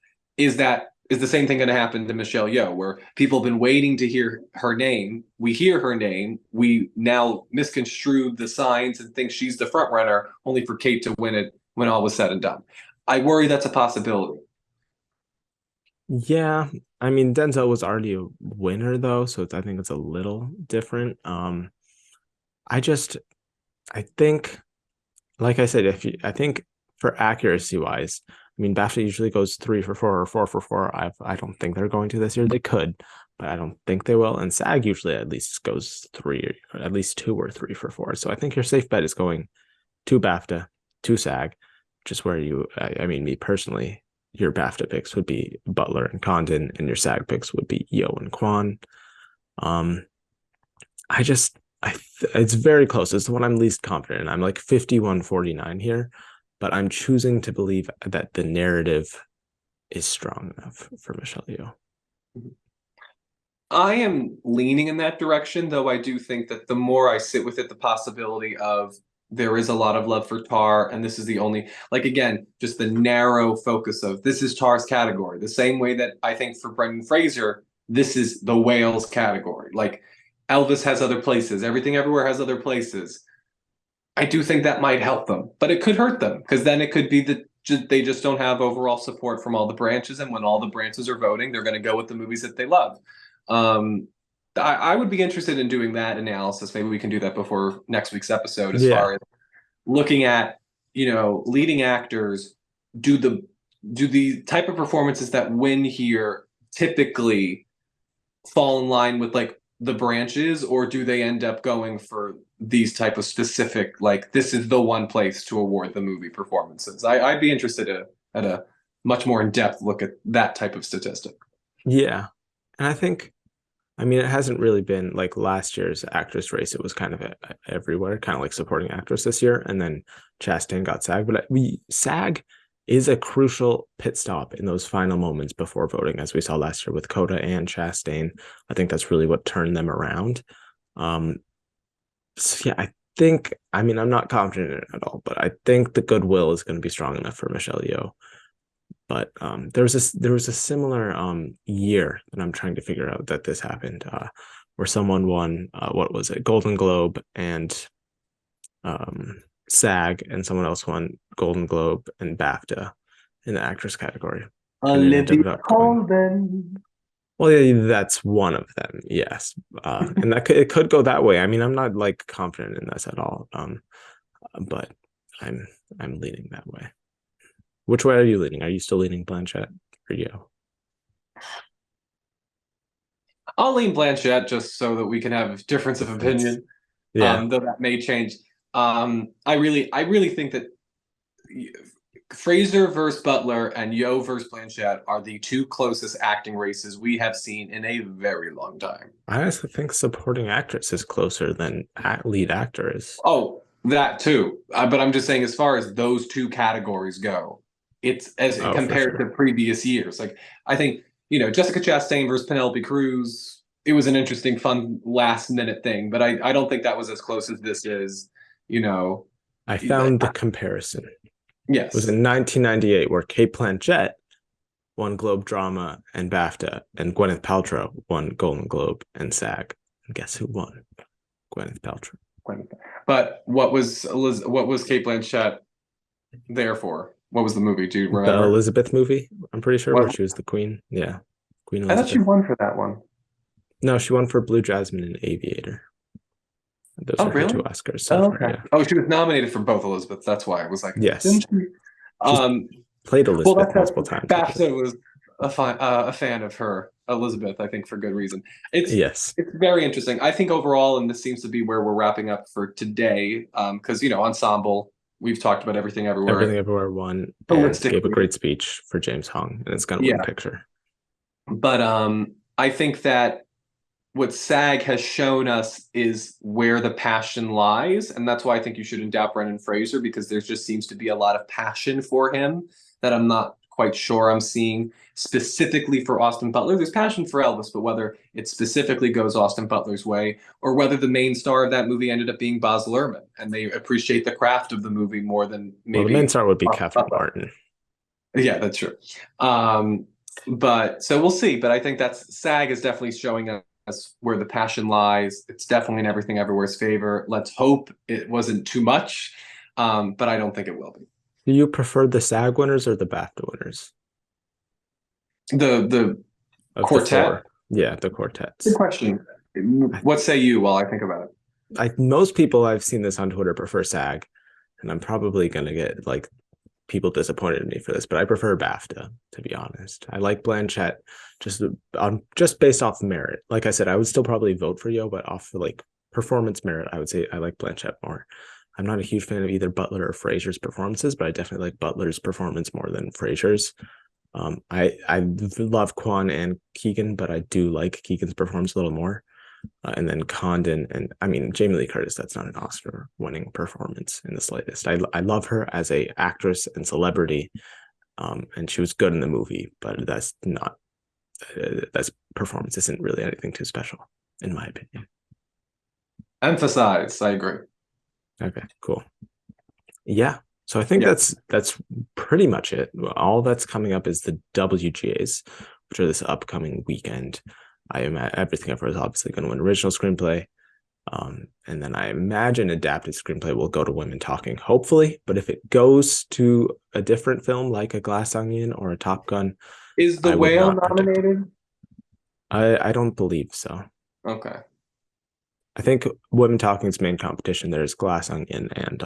Is the same thing going to happen to Michelle Yeoh, where people have been waiting to hear her name? We hear her name. We now misconstrue the signs and think she's the front runner, only for Kate to win it when all was said and done. I worry that's a possibility. Yeah. I mean, Denzel was already a winner though, so I think it's a little different. I just I think like I said, I think for accuracy wise, I mean, BAFTA usually goes 3 for 4 or 4 for 4. I don't think they're going to this year. They could, but I don't think they will. And SAG usually at least goes three, or at least 2 or 3 for 4. So I think your safe bet is going to BAFTA, to SAG, just where I mean, me personally, your BAFTA picks would be Butler and Condon, and your SAG picks would be Yo and Kwan. Um, I just it's very close. It's the one I'm least confident in. I'm like 51-49 here, but I'm choosing to believe that the narrative is strong enough for Michelle Yeoh. I am leaning in that direction, though I do think that the more I sit with it, the possibility of there is a lot of love for Tar, and this is the only, like, again, just the narrow focus of this is Tar's category. The same way that I think for Brendan Fraser, this is the whales category. Like, Elvis has other places, everything everywhere has other places. I do think that might help them, but it could hurt them because then it could be that they just don't have overall support from all the branches, and when all the branches are voting, they're going to go with the movies that they love. Um, I would be interested in doing that analysis. Maybe we can do that before next week's episode, as Yeah. far as looking at leading actors. Do the do the type of performances that win here typically fall in line with like the branches, or do they end up going for these type of specific, like this is the one place to award the movie performances? I'd be interested at a much more in-depth look at that type of statistic. Yeah. And I think I mean, it hasn't really been like last year's actress race. It was kind of everywhere, kind of like supporting actress this year, and then Chastain got SAG. But we SAG is a crucial pit stop in those final moments before voting, as we saw last year with Coda and Chastain. I think that's really what turned them around. So yeah, I think. I mean, I'm not confident in it at all, but I think the goodwill is going to be strong enough for Michelle Yeoh. But there was a similar year that I'm trying to figure out that this happened, where someone won what was it, Golden Globe and SAG, and someone else won Golden Globe and BAFTA in the actress category, and it Olivia ended up going. Colman. Well, yeah, that's one of them, yes, and it could go that way. I mean, I'm not like confident in this at all, but I'm I'm leaning that way. Which way are you leaning? Are you still leaning Blanchett or you? I'll lean Blanchett just so that we can have difference of opinion. Yeah, Though that may change. I really think that Fraser versus Butler and Yeoh versus Blanchett are the two closest acting races we have seen in a very long time. I honestly think supporting actress is closer than lead actor is. Oh, that too. But I'm just saying, as far as those two categories go, it's as Oh, for compared to sure. previous years. Like I think Jessica Chastain versus Penelope Cruz. It was an interesting, fun last minute thing, but I don't think that was as close as this is. You know, I found the comparison. It was yes. in 1998 where Kate Blanchett won Globe Drama and BAFTA, and Gwyneth Paltrow won Golden Globe and SAG. And guess who won? Gwyneth Paltrow. But what was Kate Blanchett there for? What was the movie? Do you The remember? Elizabeth movie, I'm pretty sure, where What? she was the queen. Yeah, Queen I thought she Elizabeth. won for that one. No, she won for Blue Jasmine and Aviator. Those Oh, are her really? two Oscars so Oh, far. okay. Yeah. Oh, she was nominated for both Elizabeths. That's why I was like, Yes. didn't she? She's Um, played well, Elizabeth multiple times, I believe. BAFTA was a fan of her, Elizabeth. I think for good reason. It's Yes. it's very interesting. I think overall, and this seems to be where we're wrapping up for today, because ensemble. We've talked about everything Everything everywhere Everywhere won and gave a holistically. great speech for James Hong, and it's going to win Yeah, picture. but I think that what SAG has shown us is where the passion lies, and that's why I think you should endow Brendan Fraser because there just seems to be a lot of passion for him that I'm not quite sure I'm seeing specifically for Austin Butler. There's passion for Elvis, but whether it specifically goes Austin Butler's way or whether the main star of that movie ended up being Baz Luhrmann and they appreciate the craft of the movie more than Well, the main maybe star would be Austin Catherine Butler. Martin. Yeah, that's true. Um, but so we'll see. But I think that's SAG is definitely showing us where the passion lies. It's definitely in Everything Everywhere's favor. Let's hope it wasn't too much, but I don't think it will be. Do you prefer the SAG winners or the BAFTA winners The of the quartet. four? Yeah, the Good quartets. question. I, What say you while I think about it? most people I've seen this on Twitter prefer SAG, and I'm probably gonna get like people disappointed in me for this, but I prefer BAFTA to be honest. I like Blanchett just based off merit. Like I said, I would still probably vote for Yo, but off like performance merit, I would say I like Blanchett more. I'm not a huge fan of either Butler or Fraser's performances, but I definitely like Butler's performance more than Fraser's. I love Kwan and Keegan, but I do like Keegan's performance a little more. And then Condon, and I mean Jamie Lee Curtis. That's not an Oscar-winning performance in the slightest. I love her as a actress and celebrity, and she was good in the movie, but that's not that's performance isn't really anything too special, in my opinion. Emphasize. I agree. Okay, cool. Yeah. So I think Yeah. that's pretty much it. All that's coming up is the WGAs, which are this upcoming weekend. I am Everything Ever is obviously going to win original screenplay. And then I imagine adapted screenplay will go to Women Talking, hopefully. But if it goes to a different film like a Glass Onion or a Top Gun, Is The I would Whale not predict it. nominated? I don't believe so. Okay. I think Women Talking's main competition there is Glass Onion and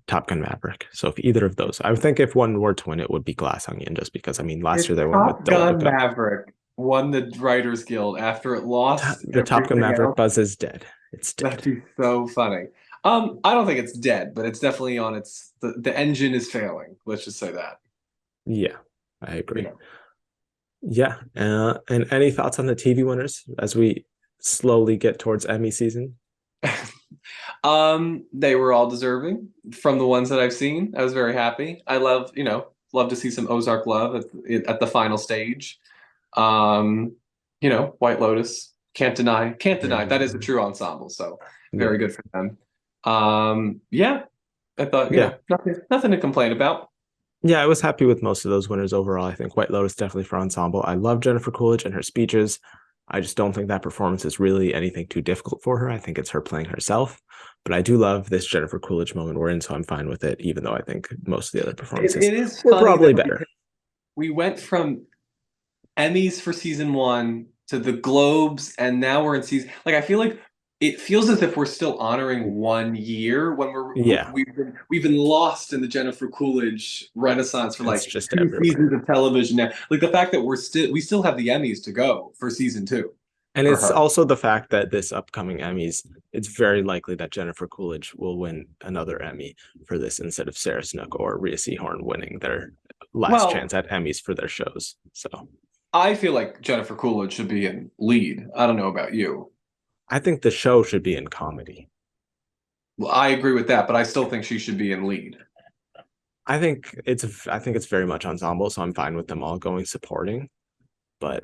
Top Gun Maverick. So if either of those, I would think if one were to win, it would be Glass Onion, just because I mean last If year they went with Top Don't Look Gun Up. Maverick won the Writers Guild after it lost The Top Gun everything Maverick else, buzz is dead. It's that'd dead. be so funny. I don't think it's dead, but it's definitely on its the engine is failing. Let's just say that. Yeah, I You agree. know. Yeah. And any thoughts on the TV winners as we slowly get towards Emmy season? They were all deserving from the ones that I've seen. I was very happy. I love, love to see some Ozark love at the final stage. Um, White Lotus, can't deny that is a Mhm. true ensemble. So Yeah. very good for them. Yeah, I thought, Yeah. nothing to complain about. Yeah, I was happy with most of those winners overall. I think White Lotus definitely for ensemble. I love Jennifer Coolidge and her speeches. I just don't think that performance is really anything too difficult for her. I think it's her playing herself. But I do love this Jennifer Coolidge moment we're in, so I'm fine with it, even though I think most of the other performances It is were funny probably though better. because we went from Emmys for season one to the Globes, and now we're in season. Like I feel like it feels as if we're still honoring 1 year when Yeah, we've been lost in the Jennifer Coolidge renaissance for it's like just two everywhere. seasons of television now. Like the fact that we still have the Emmys to go for season two And for it's her. also the fact that this upcoming Emmys, it's very likely that Jennifer Coolidge will win another Emmy for this instead of Sarah Snook or Rhea Seehorn winning their last Well, chance at Emmys for their shows. So I feel like Jennifer Coolidge should be in lead. I don't know about you. I think the show should be in comedy. Well, I agree with that, but I still think she should be in lead. I think it's very much ensemble, so I'm fine with them all going supporting. But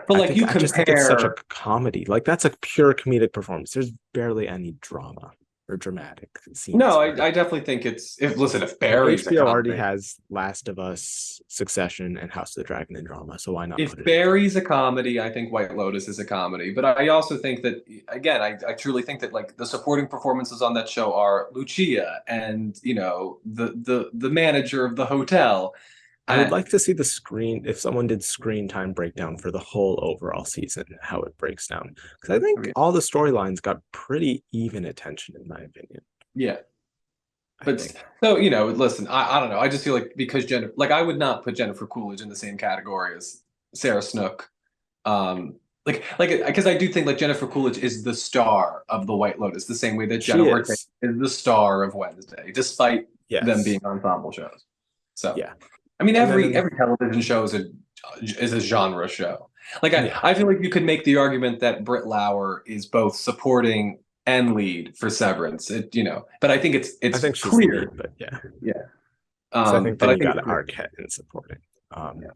But I like think you I just think it's such a compare. comedy. Like that's a pure comedic performance. There's barely any drama or dramatic scenes No, for her. I definitely think it's if And Barry's a HBO already comedy. has Last of Us, Succession, and House of the Dragon in drama, so why not put If it in Barry's comedy? a comedy, I think White Lotus is a comedy. But I also think that again, I truly think that like the supporting performances on that show are Lucia and the manager of the hotel. I would Uh, like to see the screen if someone did screen time breakdown for the whole overall season, how it breaks down. Because I think all the storylines got pretty even attention, in my opinion. yeah, I but think. so listen, I don't know. I just feel like because Jennifer, like I would not put Jennifer Coolidge in the same category as Sarah Snook. Um, like because I do think like Jennifer Coolidge is the star of the White Lotus, the same way that Jenna She Ortega is. is the star of Wednesday, despite them Yes. being ensemble shows. So Yeah. I mean, And every then every television show is a genre show. Like yeah, I feel like you could make the argument that Britt Lauer is both supporting and lead for Severance. But I think it's I it's think she's lead, clear. but yeah. Yeah. Because I think But then I you think got it's clear. Arquette in supporting. Yeah.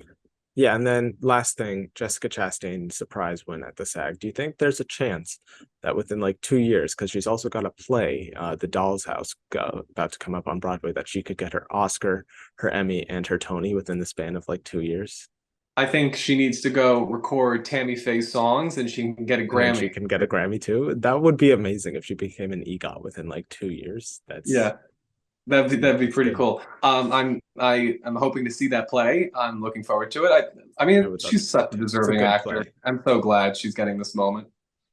Yeah, and then last thing, Jessica Chastain surprise win at the SAG. Do you think there's a chance that within like 2 years, because she's also got a play, The Doll's House, about to come up on Broadway, that she could get her Oscar, her Emmy, and her Tony within the span of like 2 years, I think she needs to go record Tammy Faye songs and she can get a and then she Grammy. can get a Grammy too? That would be amazing if she became an EGOT within like 2 years. Yeah, that'd be That's pretty good. cool. I'm hoping to see that play. I'm looking forward to it. I I mean, would love to she's see it such a too. It's a deserving good actor. play. I'm so glad she's getting this moment.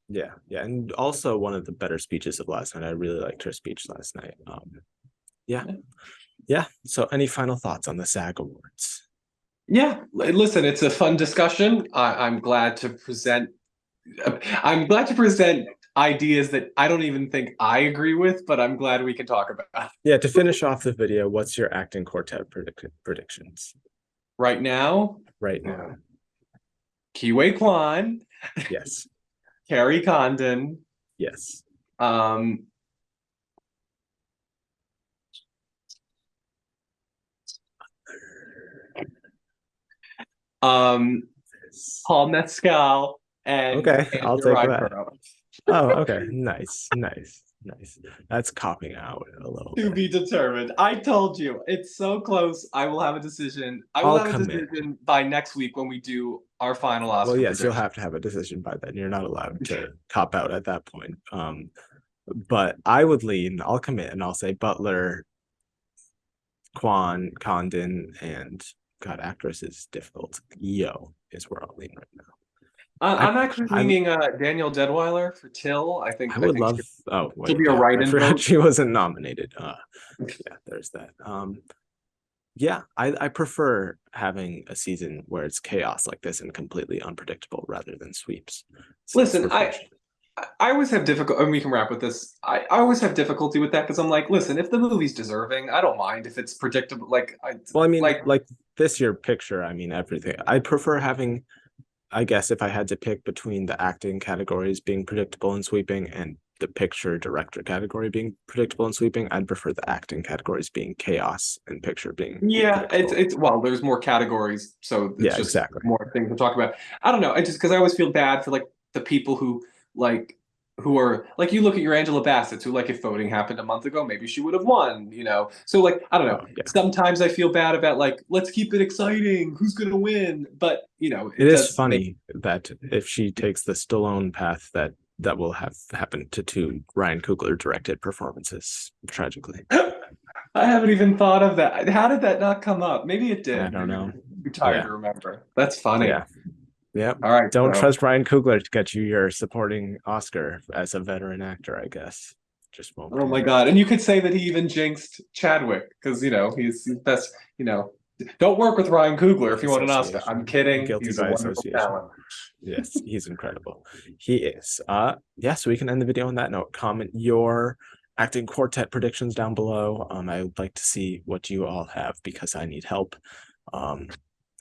Yeah, yeah, and also one of the better speeches of last night. I really liked her speech last night. Yeah, yeah. So, any final thoughts on the SAG Awards? Yeah, listen, it's a fun discussion. I'm glad to present ideas that I don't even think I agree with, but I'm glad we can talk about. Yeah, to finish off the video, what's your acting quartet predictions Right now, right now? Kiwi Kwan, Yes, Carrie Condon, yes. um, um, Paul Mescal, and Okay, I'll Andrew take that. Ryborough. Oh, okay. Nice, nice, nice. That's copping out a little To bit. be determined. I told you, it's so close. I will have a decision. I will I'll have a commit. decision by next week when we do our final Well, Oscar yes, you'll prediction. have to have a decision by then. You're not allowed to cop out at that point. But I would lean, I'll commit, and I'll say Butler, Quan, Condon, and God, actress is difficult. Yo is where I'll lean right now. I I'm actually I leaning Daniel Deadweiler for Till. I I think I would think love. Oh she'll wait, be a yeah, I write-in forgot vote. she wasn't nominated. Yeah, there's that. Yeah, I prefer having a season where it's chaos like this and completely unpredictable rather than sweeps. It's Listen, I refreshing. I always have difficult, and we can wrap with this. I always have difficulty with that because I'm like, listen, if the movie's deserving, I don't mind if it's predictable. Well, I mean, Like, like this year picture, I mean everything. I prefer having, I guess if I had to pick between the acting categories being predictable and sweeping and the picture director category being predictable and sweeping, I'd prefer the acting categories being chaos and picture being yeah, predictable. well, there's more categories, so it's Yeah, just exactly. more things to talk about. I don't know. I just because I always feel bad for like the people like who are like you look at your Angela Bassett, who like if voting happened a month ago, maybe she would have won, you know. So like I don't know. Oh, yeah. Sometimes I feel bad about like let's keep it exciting. Who's gonna win? But you know, It it is does make funny that if she takes the Stallone path, that will have happened to two Ryan Coogler directed performances, tragically. I haven't even thought of that. How did that not come up? Maybe it I did. don't Maybe know. we're too tired Yeah, to remember. That's funny. yeah, yeah. All right, Don't so trust Ryan Coogler to get you your supporting Oscar as a veteran actor, I guess. Just won't oh do my it. God. And you could say that he even jinxed Chadwick because, you know, he's best, you know, don't work with Ryan Coogler By if you want an Oscar. I'm association, kidding. guilty He's a by wonderful association. talent. Yes, he's incredible. He is. Yeah, so we can end the video on that note. Comment your acting quartet predictions down below. I would like to see what you all have because I need help. Um,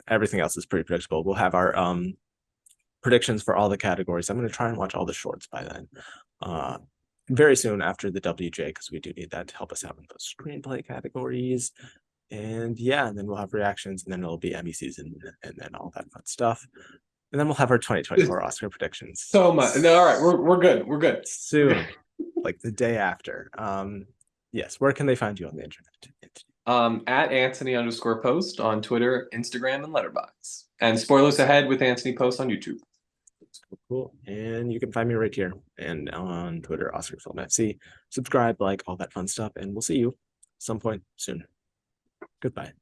everything else is pretty predictable. We'll have our predictions for all the categories. I'm going to try and watch all the shorts by then. Very soon after the WJ, because we do need that to help us out in those screenplay categories. And yeah, and then we'll have reactions, and then it'll be Emmy season, and then all that fun stuff. And then we'll have our 2024 Oscar predictions. So much. No, all right, we're good. We're good. Soon, like the day after. Yes, where can they find you on the internet? At Anthony_post on Twitter, Instagram, and Letterboxd. And spoilers ahead with Anthony Post on YouTube. Cool. And you can find me right here and on Twitter, Oscar Film FC. Subscribe, like all that fun stuff, and we'll see you some point soon. Goodbye.